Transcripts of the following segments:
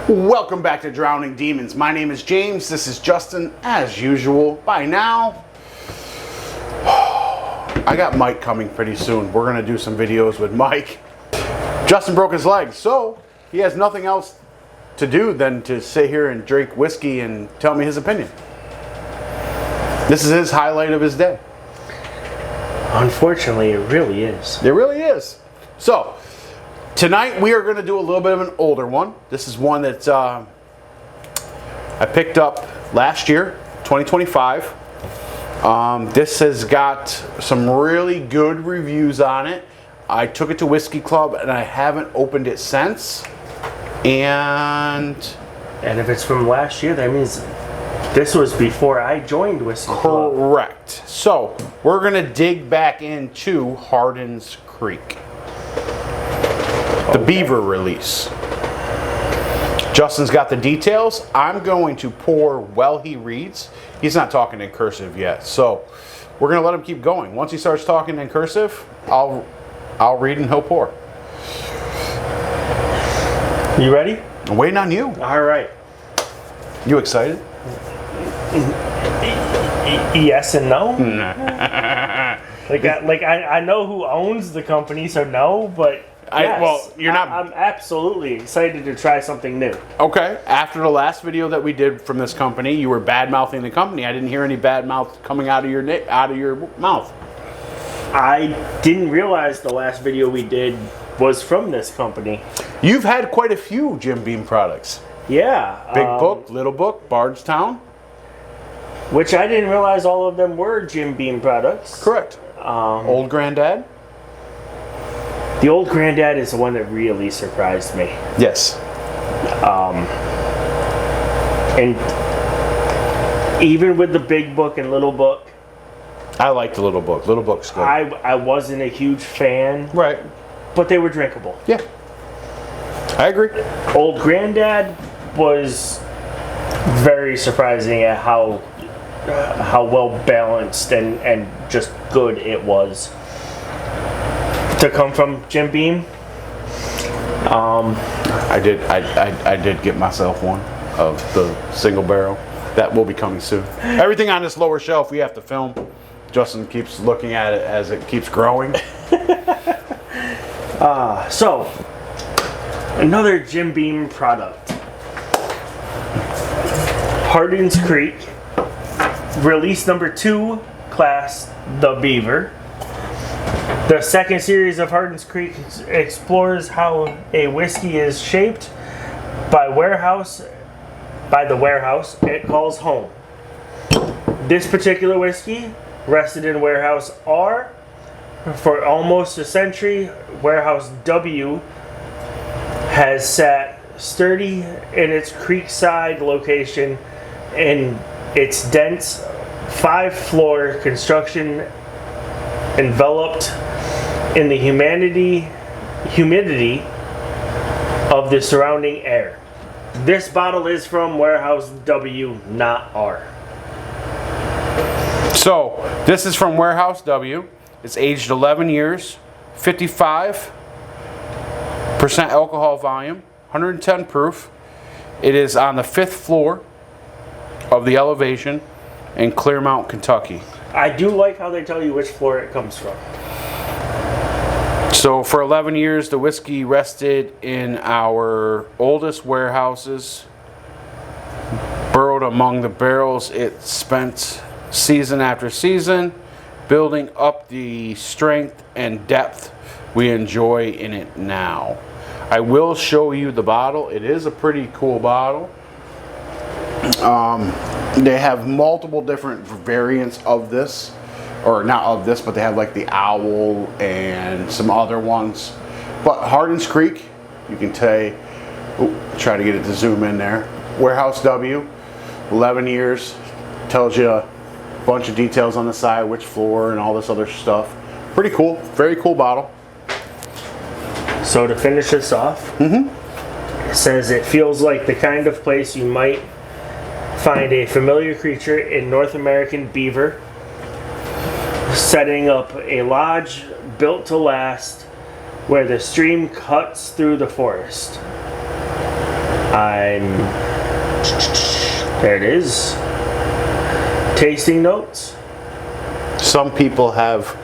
Welcome back to Drowning Demons. My name is James. This is Justin, as usual. By now, I got Mike coming pretty soon. We're going to do some videos with Mike. Justin broke his leg, so he has nothing else to do than to sit here and drink whiskey and tell me his opinion. This is his highlight of his day. Unfortunately, it really is. It really is. So, tonight we are going to do a little bit of an older one. This is one that I picked up last year, 2025. This has got some really good reviews on it. I took it to Whiskey Club and I haven't opened it since. And if it's from last year, that means this was before I joined Whiskey Club. Correct. So, we're going to dig back into Hardin's Creek. The Beaver release. Justin's got the details. I'm going to pour while he reads. He's not talking in cursive yet, so we're going to let him keep going. Once he starts talking in cursive, I'll read and he'll pour. You ready? I'm waiting on you. All right. You excited? Yes and no. I know who owns the company, so no, but yes, you're not. I'm absolutely excited to try something new. Okay. After the last video that we did from this company, you were bad mouthing the company. I didn't hear any bad mouth coming out of your mouth. I didn't realize the last video we did was from this company. You've had quite a few Jim Beam products. Yeah. Big Book, Little Book, Bardstown. Which I didn't realize all of them were Jim Beam products. Correct. Old Granddad. The Old Granddad is the one that really surprised me. Yes. And even with the Big Book and Little Book, I like the Little Book. Little Book's good. I wasn't a huge fan. Right. But they were drinkable. Yeah. I agree. Old Granddad was very surprising at how well balanced and just good it was to come from Jim Beam. I did get myself one of the single barrel. That will be coming soon. Everything on this lower shelf we have to film. Justin keeps looking at it as it keeps growing. So another Jim Beam product. Hardin's Creek. Release number 2, class The Beaver. The second series of Hardin's Creek explores how a whiskey is shaped by the warehouse it calls home. This particular whiskey rested in Warehouse R for almost a century. Warehouse W has sat sturdy in its creekside location in its dense 5-floor construction, enveloped in the humidity of the surrounding air. This bottle is from Warehouse W, not R. So, this is from Warehouse W. It's aged 11 years, 55% alcohol volume, 110 proof. It is on the 5th floor of the elevation in Clearmount, Kentucky. I do like how they tell you which floor it comes from. So for 11 years, the whiskey rested in our oldest warehouses. Burrowed among the barrels, it spent season after season, building up the strength and depth we enjoy in it now. I will show you the bottle. It is a pretty cool bottle. They have multiple different variants of this, or not of this, but they have like the owl and some other ones. But Hardin's Creek, you can try to get it to zoom in there. Warehouse W, 11 years, tells you a bunch of details on the side, which floor and all this other stuff. Pretty cool, very cool bottle. So to finish this off, it says it feels like the kind of place you might find a familiar creature in North American Beaver, setting up a lodge built to last where the stream cuts through the forest. There it is. Tasting notes. Some people have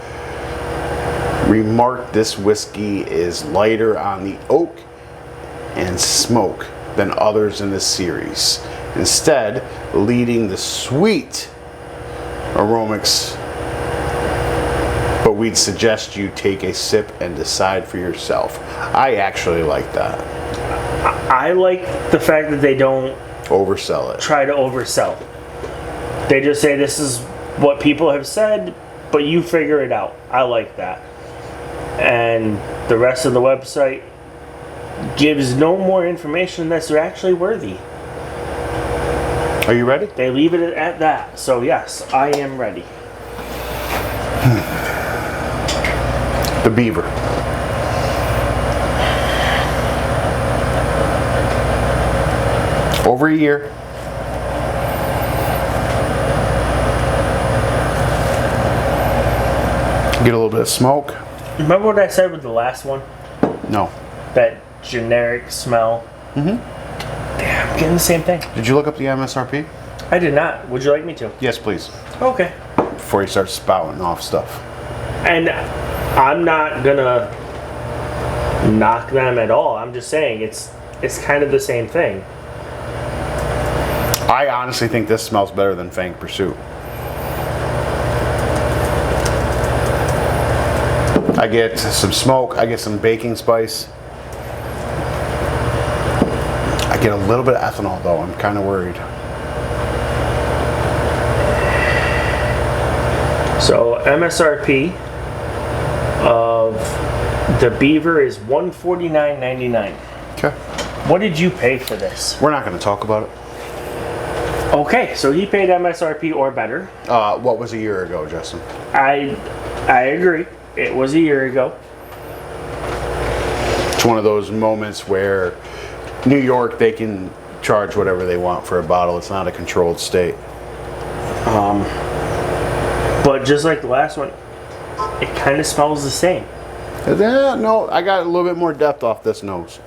remarked this whiskey is lighter on the oak and smoke than others in this series, instead leading the sweet aromas. But we'd suggest you take a sip and decide for yourself. I actually like that. I like the fact that they don't Oversell it. try to oversell. They just say this is what people have said, but you figure it out. I like that. And the rest of the website gives no more information that's actually worthy. Are you ready? They leave it at that. So yes, I am ready. The Beaver. Over a year. Get a little bit of smoke. Remember what I said with the last one? No. That generic smell? Mm-hmm. Damn, I'm getting the same thing. Did you look up the MSRP? I did not. Would you like me to? Yes, please. Okay. Before you start spouting off stuff. And I'm not gonna knock them at all. I'm just saying it's kind of the same thing. I honestly think this smells better than Fang Pursuit. I get some smoke, I get some baking spice. I get a little bit of ethanol though, I'm kind of worried. So MSRP of the Beaver is $149.99. Okay. What did you pay for this? We're not going to talk about it. Okay, so he paid MSRP or better. What was a year ago, Justin? I agree. It was a year ago. It's one of those moments where New York, they can charge whatever they want for a bottle. It's not a controlled state. But just like the last one, it kind of smells the same. Yeah, no, I got a little bit more depth off this nose.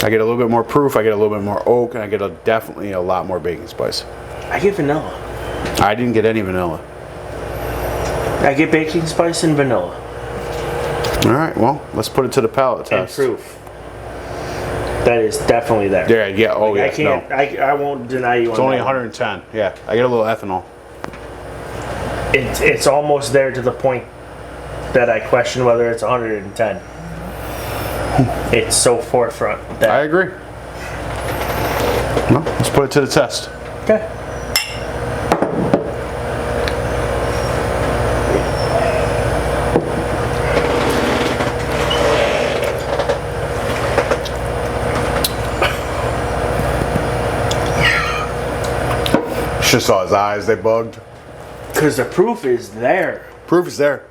I get a little bit more proof, I get a little bit more oak, and I get definitely a lot more baking spice. I get vanilla. I didn't get any vanilla. I get baking spice and vanilla. All right, well, let's put it to the palate And test. proof. That is definitely there. Yeah, oh yeah, I can't. no. I won't deny you. It's only 110. Yeah, I get a little ethanol. It's almost there to the point that I question whether it's 110. It's so forefront. That, I agree. Well, let's put it to the test. okay. Just saw his eyes, they bugged. Because the proof is there. Proof is there.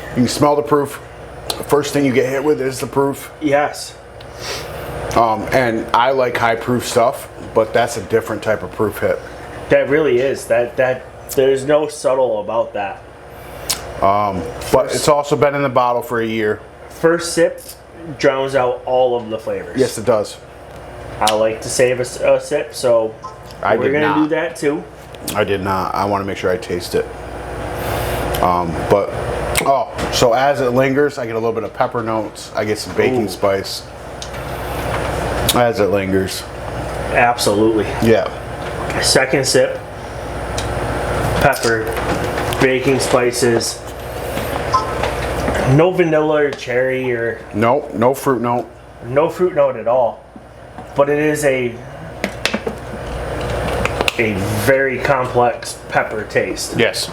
You can smell the proof. The first thing you get hit with is the proof. Yes. And I like high proof stuff, but that's a different type of proof hit. That really is. That there's no subtle about that. But it's also been in the bottle for a year. First sip drowns out all of the flavors. Yes, it does. I like to save a sip, so we're going to do that too. I did not. I want to make sure I taste it. So as it lingers, I get a little bit of pepper notes. I get some baking spice. As it lingers. Absolutely. Yeah. Second sip, pepper, baking spices, no vanilla or cherry or No fruit note. no fruit note at all. But it is a very complex pepper taste. Yes.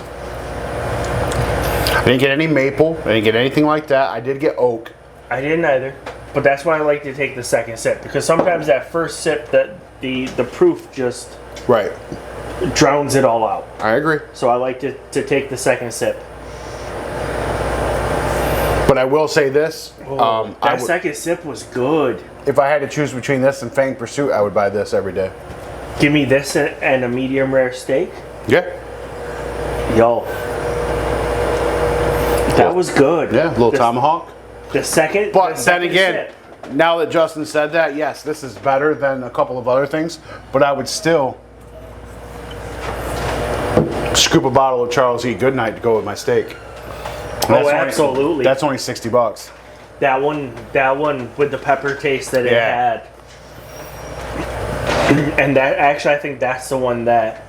I didn't get any maple. I didn't get anything like that. I did get oak. I didn't either. But that's why I like to take the second sip, because sometimes that first sip, that the proof just Right. drowns it all out. I agree. So I like to take the second sip. But I will say this. That second sip was good. If I had to choose between this and Fang Pursuit, I would buy this every day. Give me this and a medium rare steak. Yeah. Yo. That was good. Yeah, little tomahawk. The second. But the then second again, sip. now that Justin said that, yes, this is better than a couple of other things. But I would still scoop a bottle of Charles E. Goodnight to go with my steak. Absolutely. That's only $60. That one with the pepper taste that it had. And that actually, I think that's the one that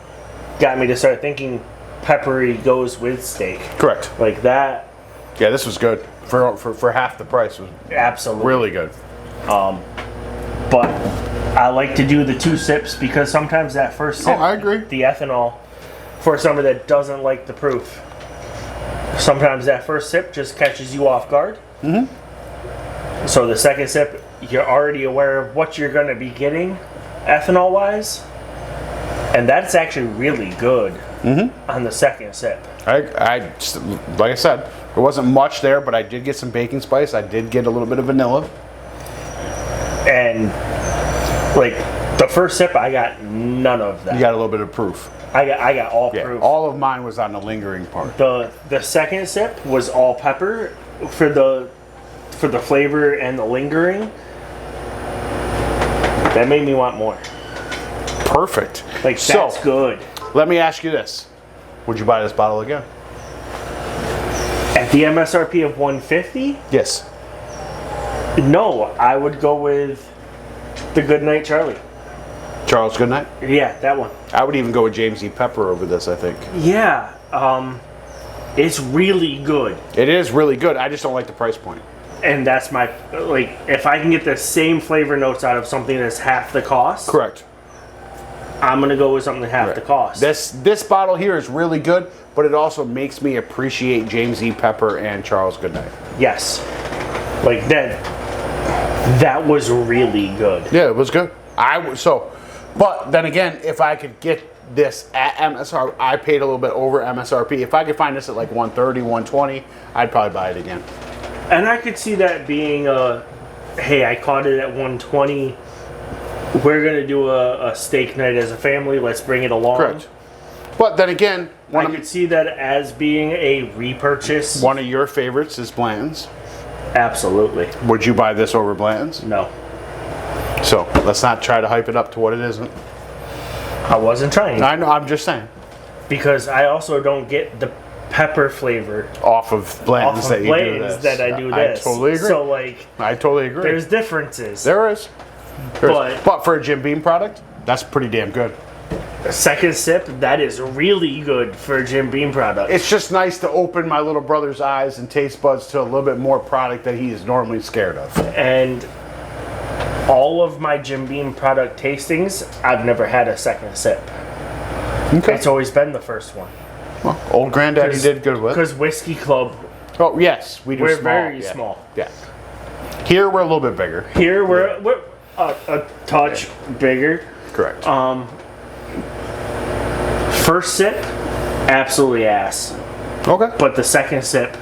got me to start thinking peppery goes with steak. Correct. Like that. Yeah, this was good for half the price. Was Absolutely really good. But I like to do the 2 sips because sometimes that first sip, I agree. the ethanol, for somebody that doesn't like the proof, sometimes that first sip just catches you off guard. Mm-hmm. So the second sip, you're already aware of what you're going to be getting ethanol wise, and that's actually really good on the second sip. I like I said, there wasn't much there, but I did get some baking spice. I did get a little bit of vanilla. And like the first sip, I got none of that. You got a little bit of proof. I got all proof. All of mine was on the lingering part. The second sip was all pepper for the flavor and the lingering. That made me want more. Perfect. Like that's good. Let me ask you this: would you buy this bottle again? At the MSRP of $150? Yes. No, I would go with the Goodnight Charlie. Charles Goodnight? Yeah, that one. I would even go with James E. Pepper over this, I think. Yeah, it's really good. It is really good. I just don't like the price point. And that's my, like, if I can get the same flavor notes out of something that's half the cost. Correct. I'm going to go with something half the cost. This bottle here is really good, but it also makes me appreciate James E. Pepper and Charles Goodnight. Yes. Like that was really good. Yeah, it was good. But then again, if I could get this at MSRP, I paid a little bit over MSRP. If I could find this at like 130, 120, I'd probably buy it again. And I could see that being hey, I caught it at 120. We're going to do a steak night as a family. Let's bring it along. Correct. But then again, I could see that as being a repurchase. One of your favorites is Blanton's. Absolutely. Would you buy this over Blanton's? No. So let's not try to hype it up to what it isn't. I wasn't trying. I know. I'm just saying. Because I also don't get the pepper flavor off of Blanton's that you do this. I do this. I totally agree. So like, I totally agree. There's differences. There is. But for a Jim Beam product, that's pretty damn good. A second sip, that is really good for a Jim Beam product. It's just nice to open my little brother's eyes and taste buds to a little bit more product that he is normally scared of. And all of my Jim Beam product tastings, I've never had a second sip. Okay. It's always been the first one. Well, old granddaddy did good with. Because Whiskey Club, Oh yes, we do. we're small. very Yeah. small. Yeah. Here we're a little bit bigger. Here we're a touch bigger. Correct. First sip, absolutely ass. Okay. But the second sip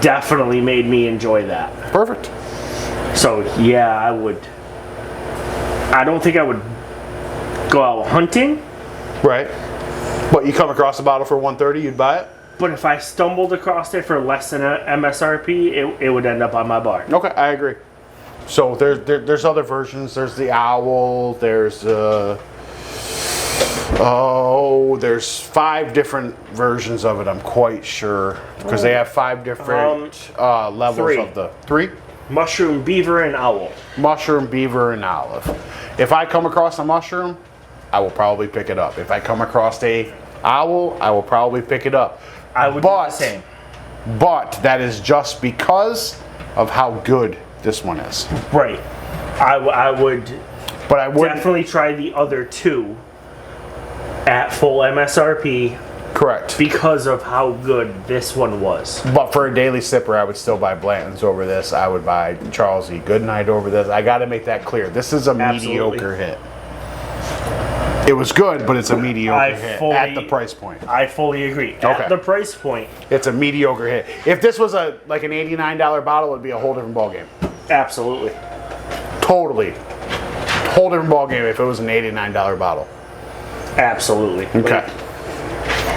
definitely made me enjoy that. Perfect. So yeah, I would. I don't think I would go out hunting. Right. But you come across a bottle for 130, you'd buy it? But if I stumbled across it for less than a MSRP, it would end up on my bar. Okay, I agree. So there's other versions. There's the Owl. There's there's 5 different versions of it. I'm quite sure because they have 5 different levels 3. of the 3. Mushroom, Beaver, and Owl. Mushroom, Beaver, and Olive. If I come across a mushroom, I will probably pick it up. If I come across a owl, I will probably pick it up. I would do the same. But that is just because of how good this one is. Right. I would But I would definitely try the other 2 at full MSRP correct. because of how good this one was. But for a daily sipper, I would still buy Blanton's over this. I would buy Charles E. Goodnight over this. I got to make that clear. This is a mediocre hit. It was good, but it's a mediocre hit at the price point. I fully agree. At the price point, it's a mediocre hit. If this was like an $89 bottle, it would be a whole different ballgame. absolutely. Totally. Whole different ballgame if it was an $89 bottle. Absolutely. Okay.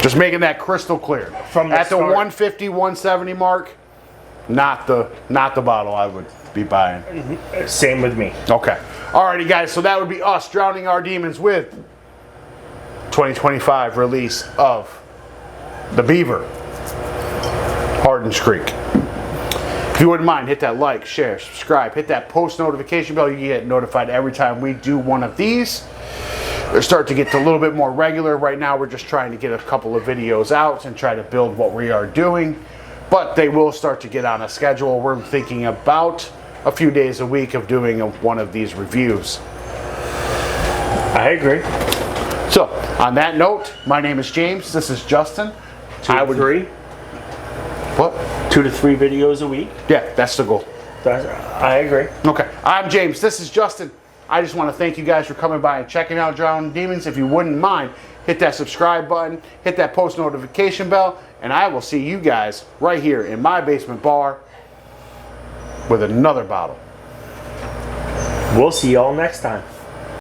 Just making that crystal clear. From the At the start. 150, 170 mark, not the bottle I would be buying. Same with me. Okay. Alrighty, guys. So that would be us drowning our demons with 2025 release of the Beaver, Hardin's Creek. If you wouldn't mind, hit that like, share, subscribe, hit that post notification bell. You get notified every time we do one of these. They start to get a little bit more regular. Right now, we're just trying to get a couple of videos out and try to build what we are doing. But they will start to get on a schedule. We're thinking about a few days a week of doing one of these reviews. I agree. So, on that note, my name is James. This is Justin. 2 to 3. What? 2 to 3 videos a week. Yeah, that's the goal. I agree. Okay, I'm James. This is Justin. I just want to thank you guys for coming by and checking out Drowning Demons. If you wouldn't mind, hit that subscribe button, hit that post notification bell, and I will see you guys right here in my basement bar with another bottle. We'll see y'all next time.